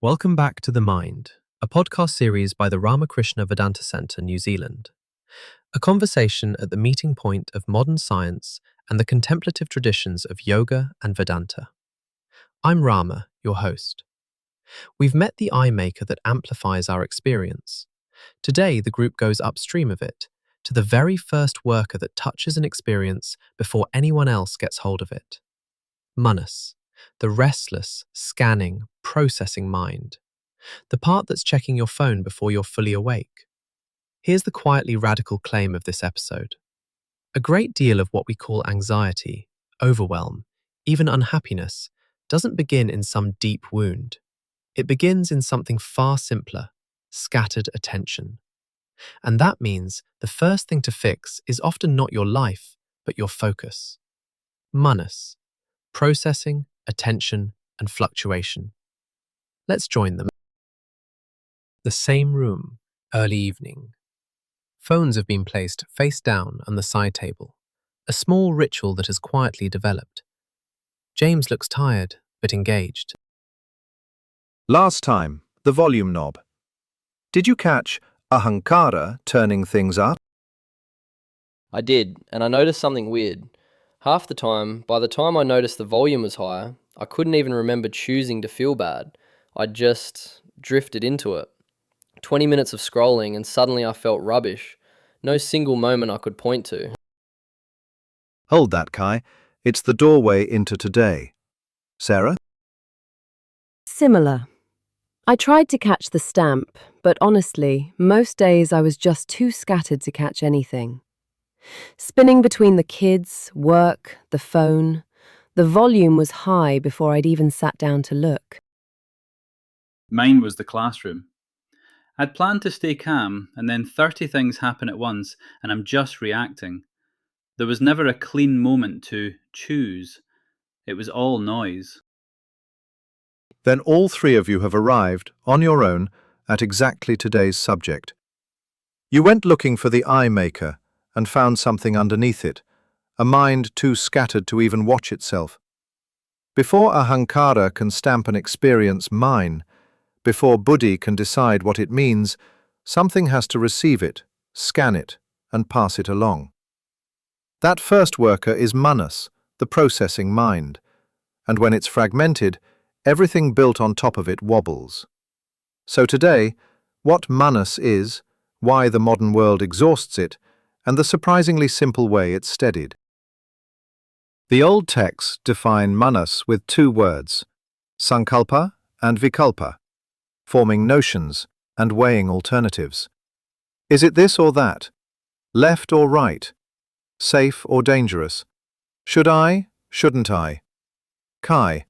Welcome back to The Mind, a podcast series by the Ramakrishna Vedanta Centre, New Zealand. A conversation at the meeting point of modern science and the contemplative traditions of yoga and Vedanta. I'm Rama, your host. We've met the eye maker that amplifies our experience. Today, the group goes upstream of it, to the very first worker that touches an experience before anyone else gets hold of it. Manas, the restless, scanning, processing mind. The part that's checking your phone before you're fully awake. Here's the quietly radical claim of this episode. A great deal of what we call anxiety, overwhelm, even unhappiness, doesn't begin in some deep wound. It begins in something far simpler, scattered attention. And that means the first thing to fix is often not your life, but your focus. Manas, processing, attention, and fluctuation. Let's join them. The same room, early evening. Phones have been placed face down on the side table, a small ritual that has quietly developed. James looks tired, but engaged. Last time, the volume knob. Did you catch ahaṁkāra turning things up? I did, and I noticed something weird. Half the time, by the time I noticed the volume was higher, I couldn't even remember choosing to feel bad. I just drifted into it. 20 minutes of scrolling and suddenly I felt rubbish. No single moment I could point to. Hold that, Kai. It's the doorway into today. Sarah? Similar. I tried to catch the stamp, but honestly, most days I was just too scattered to catch anything. Spinning between the kids, work, the phone. The volume was high before I'd even sat down to look. Mine was the classroom. I'd planned to stay calm, and then 30 things happen at once, and I'm just reacting. There was never a clean moment to choose. It was all noise. Then all three of you have arrived, on your own, at exactly today's subject. You went looking for the eye maker and found something underneath it, a mind too scattered to even watch itself. Before ahaṁkāra can stamp an experience mine, before buddhi can decide what it means, something has to receive it, scan it, and pass it along. That first worker is manas, the processing mind, and when it's fragmented, everything built on top of it wobbles. So today, what manas is, why the modern world exhausts it, and the surprisingly simple way it's steadied. The old texts define manas with two words, sankalpa and vikalpa, forming notions and weighing alternatives. Is it this or that? Left or right? Safe or dangerous? Should I? Shouldn't I? Kai,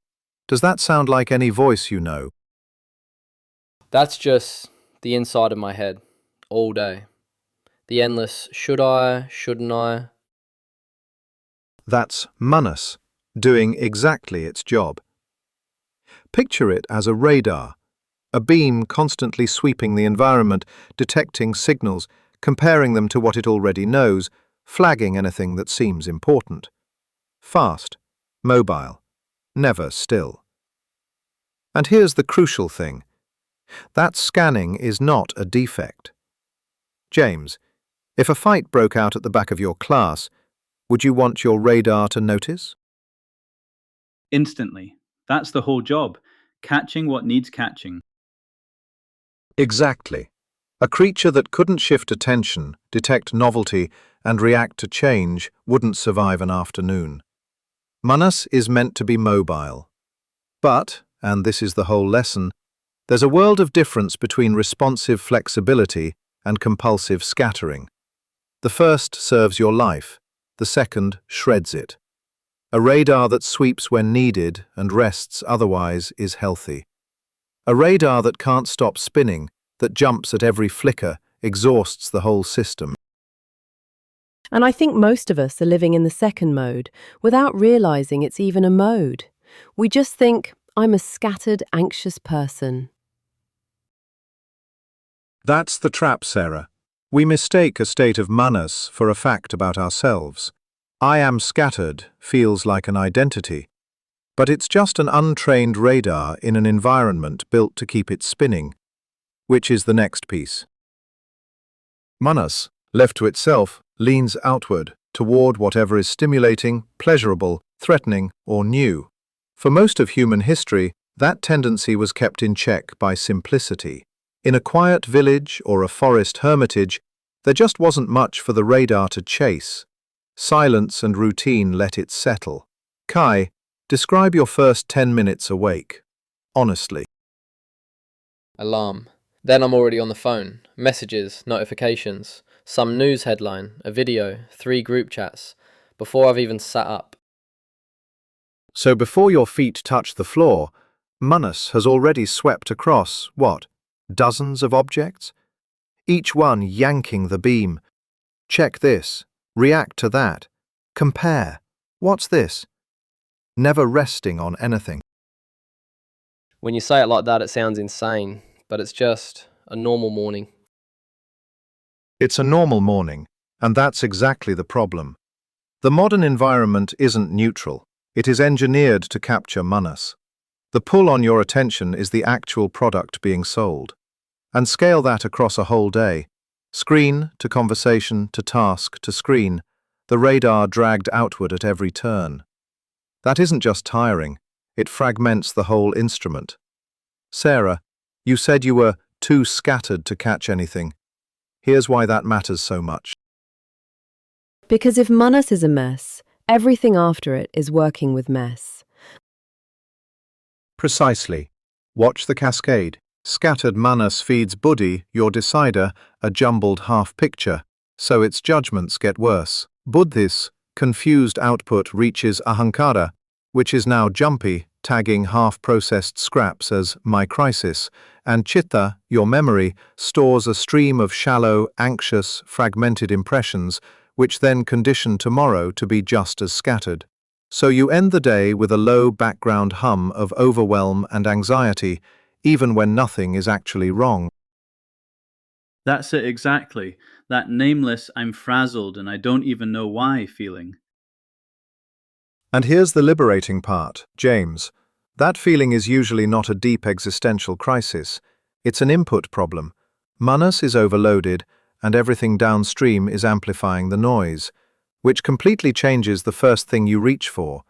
does that sound like any voice you know? That's just the inside of my head, all day. The endless should I, shouldn't I? That's manas, doing exactly its job. Picture it as a radar, a beam constantly sweeping the environment, detecting signals, comparing them to what it already knows, flagging anything that seems important. Fast, mobile, never still. And here's the crucial thing. That scanning is not a defect. James, if a fight broke out at the back of your class, would you want your radar to notice? Instantly. That's the whole job. Catching what needs catching. Exactly. A creature that couldn't shift attention, detect novelty, and react to change wouldn't survive an afternoon. Manas is meant to be mobile. But, and this is the whole lesson, there's a world of difference between responsive flexibility and compulsive scattering. The first serves your life, the second shreds it. A radar that sweeps when needed and rests otherwise is healthy. A radar that can't stop spinning, that jumps at every flicker, exhausts the whole system. And I think most of us are living in the second mode without realizing it's even a mode. We just think, I'm a scattered, anxious person. That's the trap, Sarah. We mistake a state of manas for a fact about ourselves. I am scattered feels like an identity. But it's just an untrained radar in an environment built to keep it spinning, which is the next piece. Manas, left to itself, leans outward, toward whatever is stimulating, pleasurable, threatening, or new. For most of human history, that tendency was kept in check by simplicity. In a quiet village or a forest hermitage, there just wasn't much for the radar to chase. Silence and routine let it settle. Kai, describe your first 10 minutes awake. Honestly. Alarm. Then I'm already on the phone. Messages, notifications, some news headline, a video, 3 group chats, before I've even sat up. So before your feet touch the floor, Manas has already swept across, what, dozens of objects? Each one yanking the beam. Check this, react to that, compare. What's this? Never resting on anything. When you say it like that, it sounds insane, but it's just a normal morning. It's a normal morning, and that's exactly the problem. The modern environment isn't neutral. It is engineered to capture Manas. The pull on your attention is the actual product being sold. And scale that across a whole day. Screen to conversation to task to screen, the radar dragged outward at every turn. That isn't just tiring, it fragments the whole instrument. Sarah, you said you were too scattered to catch anything. Here's why that matters so much. Because if Manas is a mess, everything after it is working with mess. Precisely. Watch the cascade. Scattered Manas feeds buddhi, your decider, a jumbled half-picture, so its judgments get worse. Buddhi's confused output reaches ahaṁkāra, which is now jumpy, tagging half-processed scraps as my crisis, and chitta, your memory, stores a stream of shallow, anxious, fragmented impressions, which then condition tomorrow to be just as scattered. So you end the day with a low background hum of overwhelm and anxiety, even when nothing is actually wrong. That's it exactly, that nameless I'm frazzled and I don't even know why feeling. And here's the liberating part, James. That feeling is usually not a deep existential crisis. It's an input problem. Manas is overloaded, and everything downstream is amplifying the noise, which completely changes the first thing you reach for.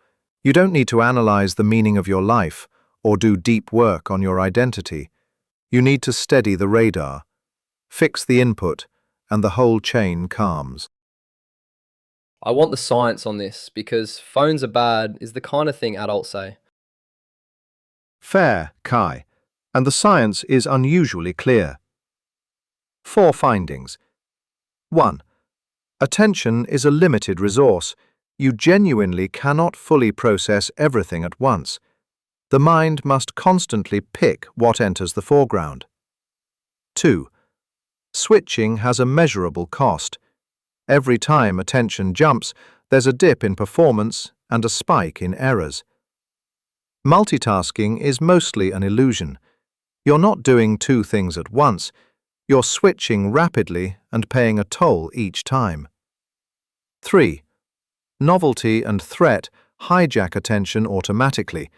You don't need to analyze the meaning of your life or do deep work on your identity. You need to steady the radar, fix the input, and the whole chain calms. I want the science on this because phones are bad is the kind of thing adults say. Fair, Kai, and the science is unusually clear. 4 findings. 1. Attention is a limited resource. You genuinely cannot fully process everything at once. The mind must constantly pick what enters the foreground. 2. Switching has a measurable cost. Every time attention jumps, there's a dip in performance and a spike in errors. Multitasking is mostly an illusion. You're not doing 2 things at once. You're switching rapidly and paying a toll each time. 3. Novelty and threat hijack attention automatically,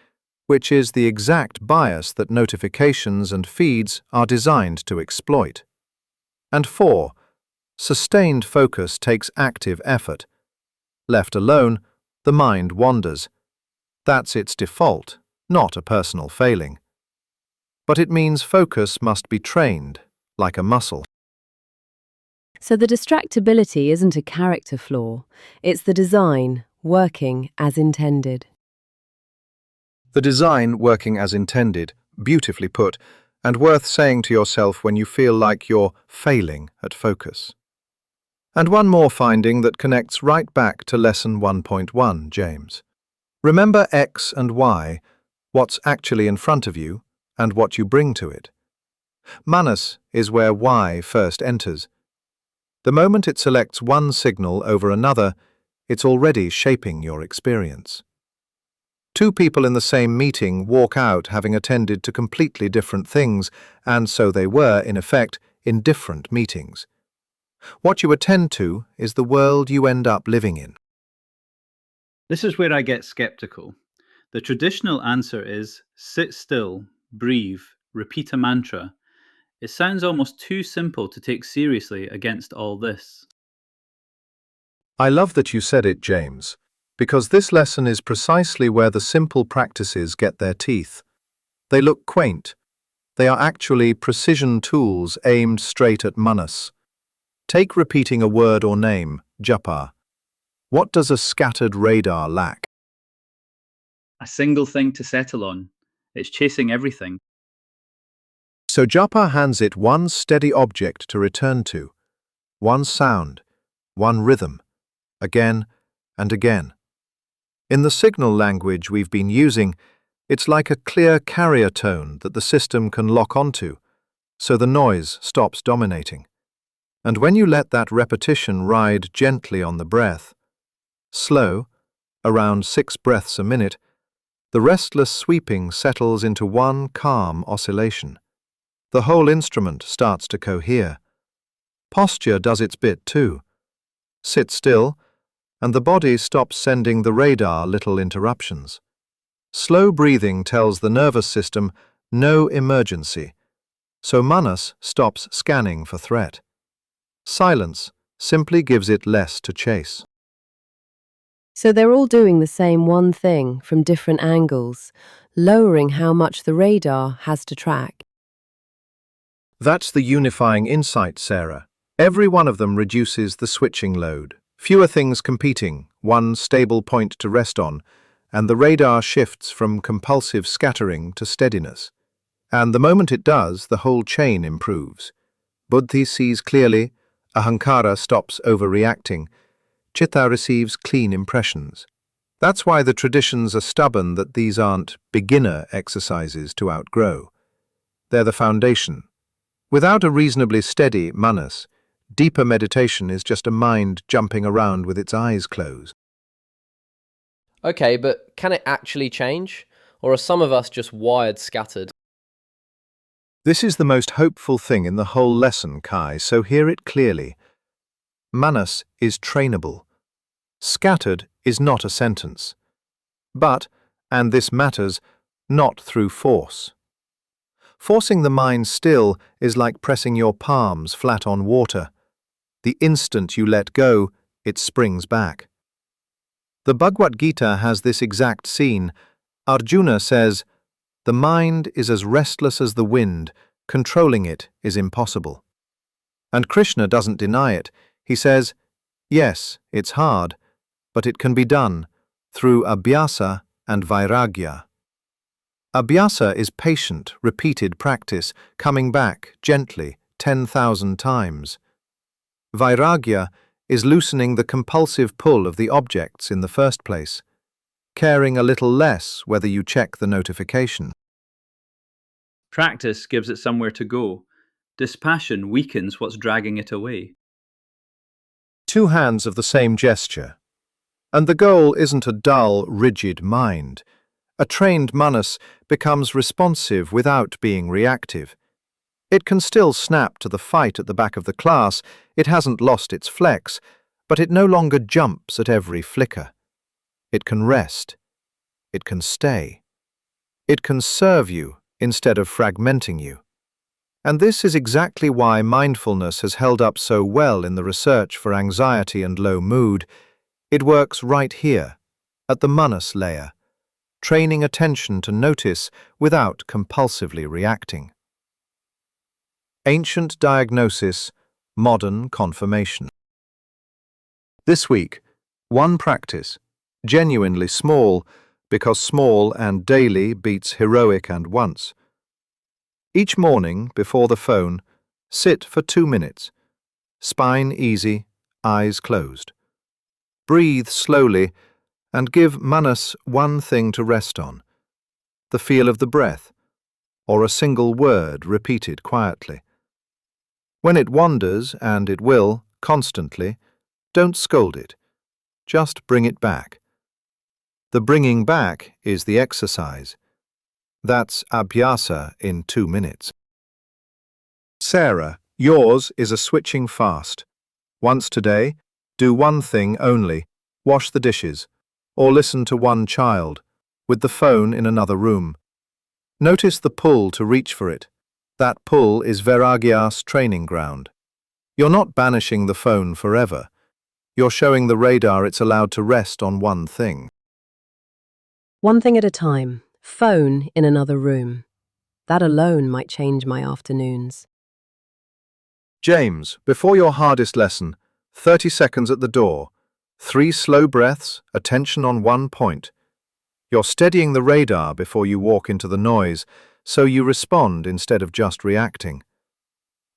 which is the exact bias that notifications and feeds are designed to exploit. And 4. Sustained focus takes active effort. Left alone, the mind wanders. That's its default, not a personal failing. But it means focus must be trained, like a muscle. So the distractibility isn't a character flaw, it's the design working as intended. The design working as intended, beautifully put, and worth saying to yourself when you feel like you're failing at focus. And one more finding that connects right back to lesson 1.1, James. Remember X and Y, what's actually in front of you, and what you bring to it. Manas is where Y first enters. The moment it selects one signal over another, it's already shaping your experience. 2 people in the same meeting walk out having attended to completely different things, and so they were, in effect, in different meetings. What you attend to is the world you end up living in. This is where I get skeptical. The traditional answer is sit still, breathe, repeat a mantra. It sounds almost too simple to take seriously against all this. I love that you said it, James, because this lesson is precisely where the simple practices get their teeth. They look quaint. They are actually precision tools aimed straight at manas. Take repeating a word or name, japa. What does a scattered radar lack? A single thing to settle on. It's chasing everything. So japa hands it one steady object to return to, one sound, one rhythm, again and again. In the signal language we've been using, it's like a clear carrier tone that the system can lock onto, so the noise stops dominating. And when you let that repetition ride gently on the breath, slow, around 6 breaths a minute, the restless sweeping settles into one calm oscillation. The whole instrument starts to cohere. Posture does its bit too. Sit still, and the body stops sending the radar little interruptions. Slow breathing tells the nervous system no emergency, so manas stops scanning for threat. Silence simply gives it less to chase. So they're all doing the same one thing from different angles, lowering how much the radar has to track. That's the unifying insight, Sarah. Every one of them reduces the switching load. Fewer things competing, one stable point to rest on, and the radar shifts from compulsive scattering to steadiness. And the moment it does, the whole chain improves. Buddhi sees clearly, ahaṁkāra stops overreacting, chitta receives clean impressions. That's why the traditions are stubborn that these aren't beginner exercises to outgrow. They're the foundation. Without a reasonably steady manas, deeper meditation is just a mind jumping around with its eyes closed. Okay, but can it actually change? Or are some of us just wired scattered? This is the most hopeful thing in the whole lesson, Kai, so hear it clearly. Manas is trainable. Scattered is not a sentence. But, and this matters, not through force. Forcing the mind still is like pressing your palms flat on water. The instant you let go, it springs back. The Bhagavad Gita has this exact scene. Arjuna says, "The mind is as restless as the wind, controlling it is impossible." And Krishna doesn't deny it. He says, yes, it's hard, but it can be done through abhyasa and vairagya. Abhyasa is patient, repeated practice, coming back gently 10,000 times. Vairagya is loosening the compulsive pull of the objects in the first place, caring a little less whether you check the notification. Practice gives it somewhere to go. Dispassion weakens what's dragging it away. Two hands of the same gesture. And the goal isn't a dull, rigid mind. A trained manas becomes responsive without being reactive. It can still snap to the fight at the back of the class, it hasn't lost its flex, but it no longer jumps at every flicker. It can rest. It can stay. It can serve you instead of fragmenting you. And this is exactly why mindfulness has held up so well in the research for anxiety and low mood. It works right here, at the manas layer, training attention to notice without compulsively reacting. Ancient diagnosis, modern confirmation. This week, one practice, genuinely small, because small and daily beats heroic and once. Each morning, before the phone, sit for 2 minutes. Spine easy, eyes closed. Breathe slowly and give manas one thing to rest on. The feel of the breath, or a single word repeated quietly. When it wanders, and it will, constantly, don't scold it. Just bring it back. The bringing back is the exercise. That's abhyasa in 2 minutes. Sarah, yours is a switching fast. Once today, do one thing only, wash the dishes, or listen to one child, with the phone in another room. Notice the pull to reach for it. That pull is Vairagya's training ground. You're not banishing the phone forever. You're showing the radar it's allowed to rest on one thing. One thing at a time. Phone in another room. That alone might change my afternoons. James, before your hardest lesson, 30 seconds at the door, 3 slow breaths, attention on one point. You're steadying the radar before you walk into the noise, so you respond instead of just reacting.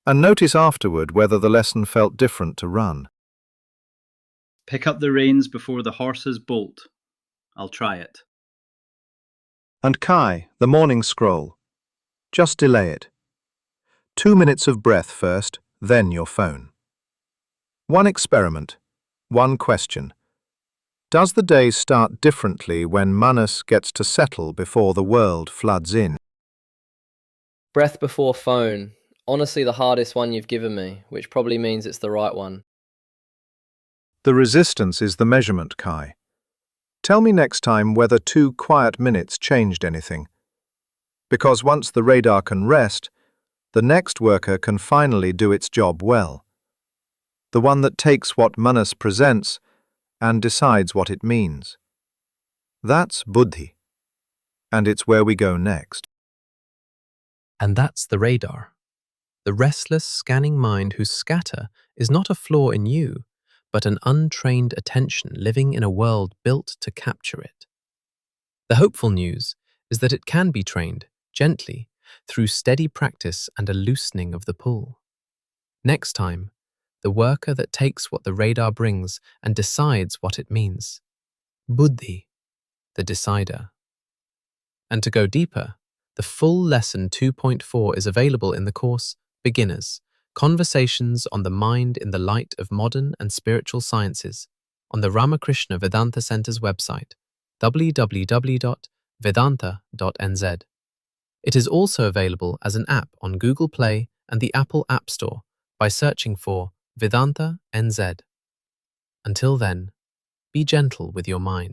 And notice afterward whether the lesson felt different to run. Pick up the reins before the horses bolt. I'll try it. And Kai, the morning scroll. Just delay it. 2 minutes of breath first, then your phone. One experiment, one question. Does the day start differently when manas gets to settle before the world floods in? Breath before phone. Honestly, the hardest one you've given me, which probably means it's the right one. The resistance is the measurement, Kai. Tell me next time whether 2 quiet minutes changed anything. Because once the radar can rest, the next worker can finally do its job well. The one that takes what manas presents and decides what it means. That's buddhi. And it's where we go next. And that's the radar. The restless, scanning mind whose scatter is not a flaw in you, but an untrained attention living in a world built to capture it. The hopeful news is that it can be trained, gently, through steady practice and a loosening of the pull. Next time, the worker that takes what the radar brings and decides what it means. Buddhi, the decider. And to go deeper, the full lesson 2.4 is available in the course Beginners, Conversations on the Mind in the Light of Modern and Spiritual Sciences on the Ramakrishna Vedanta Center's website, www.vedanta.nz. It is also available as an app on Google Play and the Apple App Store by searching for Vedanta NZ. Until then, be gentle with your mind.